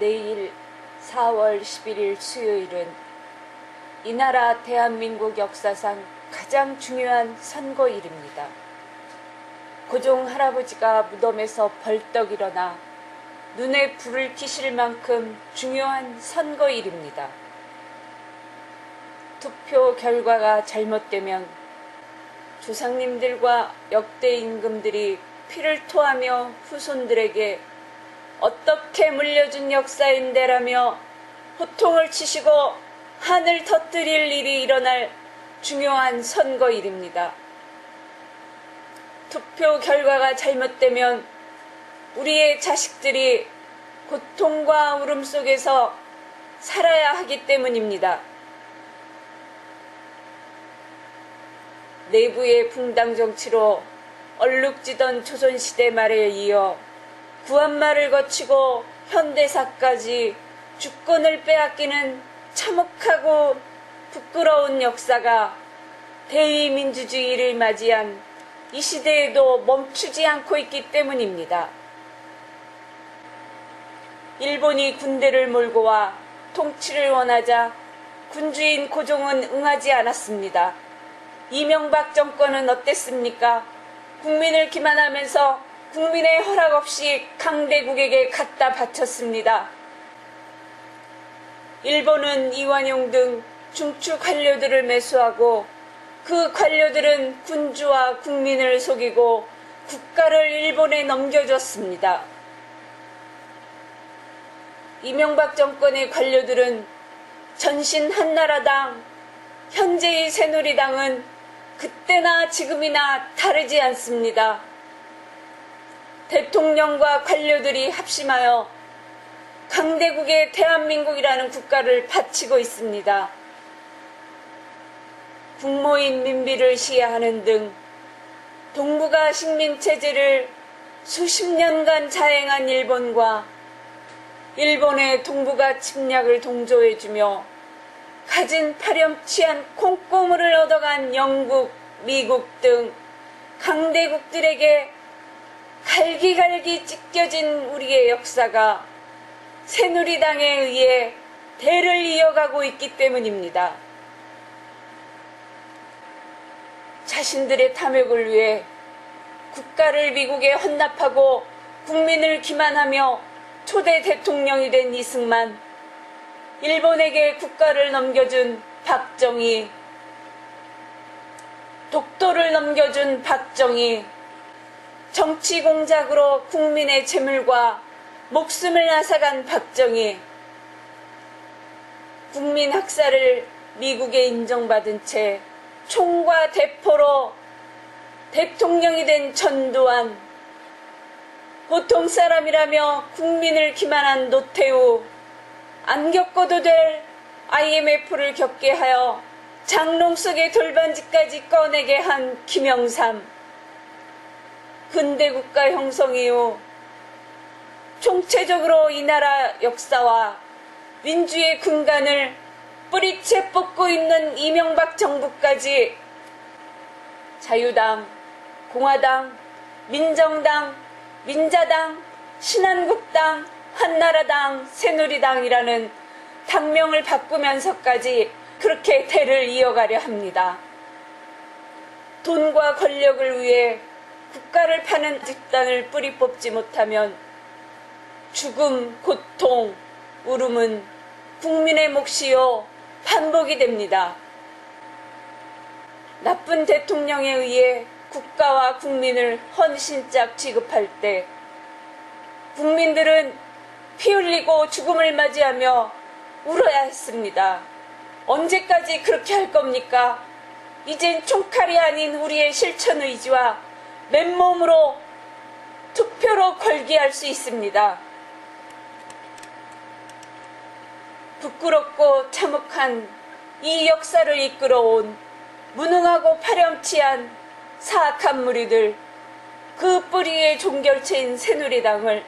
내일 4월 11일 수요일은 이 나라 대한민국 역사상 가장 중요한 선거일입니다. 고종 할아버지가 무덤에서 벌떡 일어나 눈에 불을 켜실 만큼 중요한 선거일입니다. 투표 결과가 잘못되면 조상님들과 역대 임금들이 피를 토하며 후손들에게 어떻게 물려준 역사인데라며 호통을 치시고 한을 터뜨릴 일이 일어날 중요한 선거일입니다. 투표 결과가 잘못되면 우리의 자식들이 고통과 울음 속에서 살아야 하기 때문입니다. 내부의 붕당 정치로 얼룩지던 조선시대 말에 이어 구한말을 거치고 현대사까지 주권을 빼앗기는 참혹하고 부끄러운 역사가 대의민주주의를 맞이한 이 시대에도 멈추지 않고 있기 때문입니다. 일본이 군대를 몰고 와 통치를 원하자 군주인 고종은 응하지 않았습니다. 이명박 정권은 어땠습니까? 국민을 기만하면서 국민의 허락 없이 강대국에게 갖다 바쳤습니다. 일본은 이완용 등 중추 관료들을 매수하고 그 관료들은 군주와 국민을 속이고 국가를 일본에 넘겨줬습니다. 이명박 정권의 관료들은 전신 한나라당, 현재의 새누리당은 그때나 지금이나 다르지 않습니다. 대통령과 관료들이 합심하여 강대국의 대한민국이라는 국가를 바치고 있습니다. 국모인 민비를 시해하는 등 동북아 식민체제를 수십 년간 자행한 일본과 일본의 동북아 침략을 동조해주며 가진 파렴치한 콩고물을 얻어간 영국, 미국 등 강대국들에게 갈기갈기 찢겨진 우리의 역사가 새누리당에 의해 대를 이어가고 있기 때문입니다. 자신들의 탐욕을 위해 국가를 미국에 헌납하고 국민을 기만하며 초대 대통령이 된 이승만, 일본에게 국가를 넘겨준 박정희, 독도를 넘겨준 박정희, 정치 공작으로 국민의 재물과 목숨을 앗아간 박정희, 국민 학살을 미국에 인정받은 채 총과 대포로 대통령이 된 전두환, 보통 사람이라며 국민을 기만한 노태우, 안 겪어도 될 IMF를 겪게 하여 장롱 속의 돌반지까지 꺼내게 한 김영삼, 근대국가 형성 이후 총체적으로 이 나라 역사와 민주의 근간을 뿌리채 뽑고 있는 이명박 정부까지 자유당, 공화당, 민정당, 민자당, 신한국당, 한나라당, 새누리당이라는 당명을 바꾸면서까지 그렇게 대를 이어가려 합니다. 돈과 권력을 위해 국가를 파는 집단을 뿌리 뽑지 못하면 죽음, 고통, 울음은 국민의 몫이요 반복이 됩니다. 나쁜 대통령에 의해 국가와 국민을 헌신짝 취급할 때 국민들은 피 흘리고 죽음을 맞이하며 울어야 했습니다. 언제까지 그렇게 할 겁니까? 이젠 총칼이 아닌 우리의 실천 의지와 맨몸으로 투표로 걸기할 수 있습니다. 부끄럽고 참혹한 이 역사를 이끌어온 무능하고 파렴치한 사악한 무리들, 그 뿌리의 종결체인 새누리당을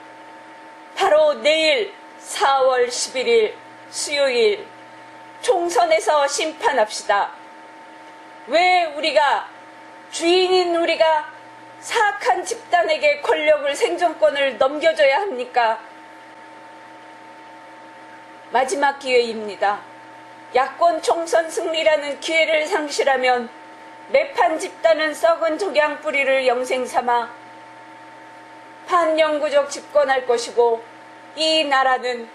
바로 내일 4월 11일 수요일 총선에서 심판합시다. 왜 우리가, 주인인 우리가 사악한 집단에게 권력을, 생존권을 넘겨줘야 합니까? 마지막 기회입니다. 야권 총선 승리라는 기회를 상실하면 매판 집단은 썩은 적양 뿌리를 영생 삼아 반영구적 집권할 것이고, 이 나라는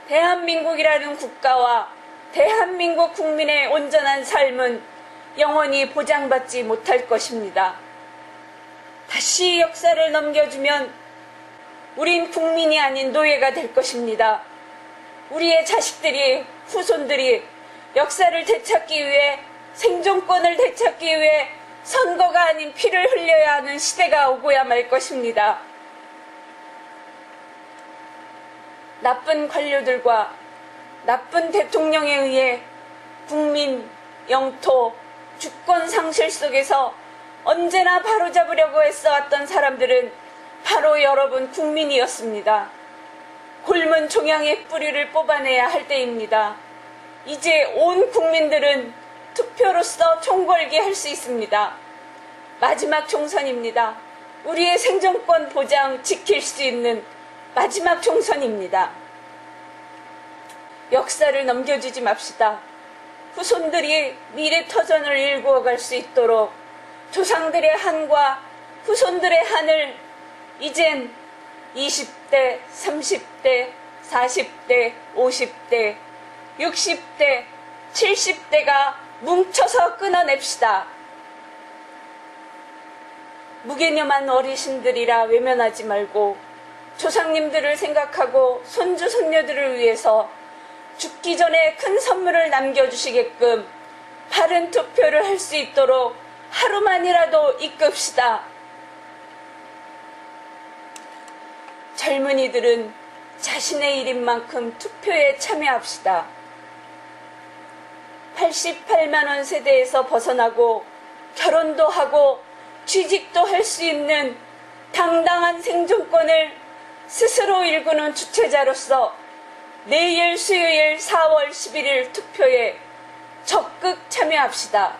대한민국이라는 국가와 대한민국 국민의 온전한 삶은 영원히 보장받지 못할 것입니다. 다시 역사를 넘겨주면 우린 국민이 아닌 노예가 될 것입니다. 우리의 자식들이, 후손들이 역사를 되찾기 위해, 생존권을 되찾기 위해 선거가 아닌 피를 흘려야 하는 시대가 오고야 말 것입니다. 나쁜 관료들과 나쁜 대통령에 의해 국민, 영토, 주권 상실 속에서 언제나 바로잡으려고 애써왔던 사람들은 바로 여러분 국민이었습니다. 곪은 종양의 뿌리를 뽑아내야 할 때입니다. 이제 온 국민들은 투표로서 총궐기 할 수 있습니다. 마지막 총선입니다. 우리의 생존권 보장 지킬 수 있는 마지막 총선입니다. 역사를 넘겨주지 맙시다. 후손들이 미래터전을 일구어갈 수 있도록 조상들의 한과 후손들의 한을 이젠 20대, 30대, 40대, 50대, 60대, 70대가 뭉쳐서 끊어냅시다. 무개념한 어르신들이라 외면하지 말고 조상님들을 생각하고 손주, 손녀들을 위해서 죽기 전에 큰 선물을 남겨주시게끔 바른 투표를 할 수 있도록 하루만이라도 이끕시다. 젊은이들은 자신의 일인 만큼 투표에 참여합시다. 88만 원 세대에서 벗어나고 결혼도 하고 취직도 할 수 있는 당당한 생존권을 스스로 일구는 주체자로서 내일 수요일 4월 11일 투표에 적극 참여합시다.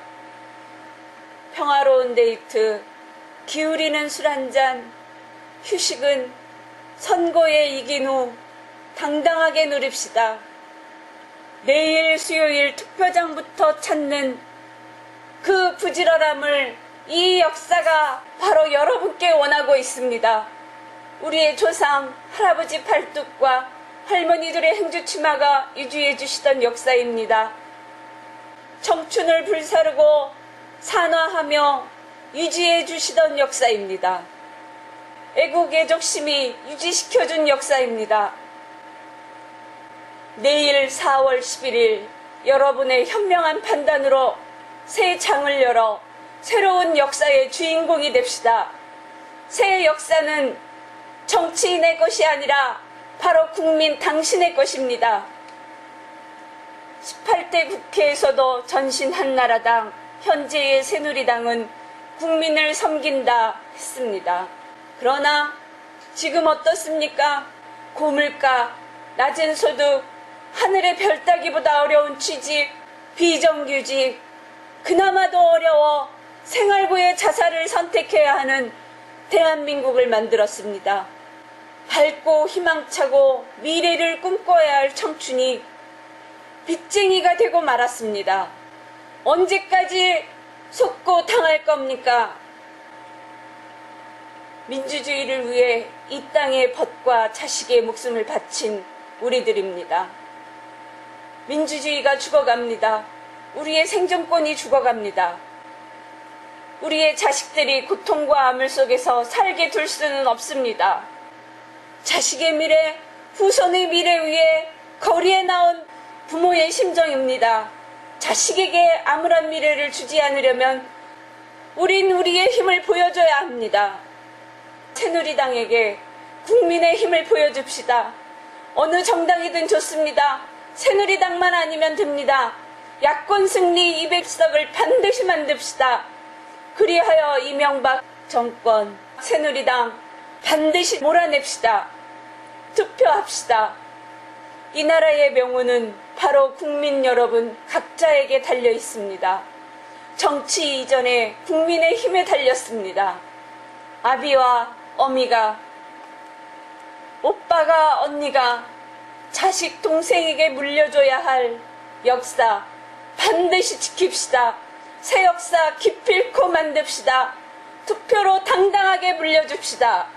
평화로운 데이트, 기울이는 술 한잔, 휴식은 선거에 이긴 후 당당하게 누립시다. 내일 수요일 투표장부터 찾는 그 부지런함을 이 역사가 바로 여러분께 원하고 있습니다. 우리의 조상, 할아버지 팔뚝과 할머니들의 행주치마가 유지해 주시던 역사입니다. 청춘을 불사르고 산화하며 유지해 주시던 역사입니다. 애국애족심이 유지시켜준 역사입니다. 내일 4월 11일 여러분의 현명한 판단으로 새 장을 열어 새로운 역사의 주인공이 됩시다. 새 역사는 정치인의 것이 아니라 바로 국민 당신의 것입니다. 18대 국회에서도 전신 한나라당, 현재의 새누리당은 국민을 섬긴다 했습니다. 그러나 지금 어떻습니까? 고물가, 낮은 소득, 하늘의 별 따기보다 어려운 취직, 비정규직, 그나마도 어려워 생활고의 자살을 선택해야 하는 대한민국을 만들었습니다. 밝고 희망차고 미래를 꿈꿔야 할 청춘이 빚쟁이가 되고 말았습니다. 언제까지 속고 당할 겁니까? 민주주의를 위해 이 땅의 벗과 자식의 목숨을 바친 우리들입니다. 민주주의가 죽어갑니다. 우리의 생존권이 죽어갑니다. 우리의 자식들이 고통과 암울 속에서 살게 둘 수는 없습니다. 자식의 미래, 후손의 미래 위에 거리에 나온 부모의 심정입니다. 자식에게 암울한 미래를 주지 않으려면 우린 우리의 힘을 보여줘야 합니다. 새누리당에게 국민의 힘을 보여줍시다. 어느 정당이든 좋습니다. 새누리당만 아니면 됩니다. 야권 승리 200석을 반드시 만듭시다. 그리하여 이명박 정권, 새누리당 반드시 몰아냅시다. 투표합시다. 이 나라의 명운은 바로 국민 여러분 각자에게 달려 있습니다. 정치 이전에 국민의 힘에 달렸습니다. 아비와 어미가, 오빠가, 언니가 자식 동생에게 물려줘야 할 역사 반드시 지킵시다. 새 역사 기필코 만듭시다. 투표로 당당하게 물려줍시다.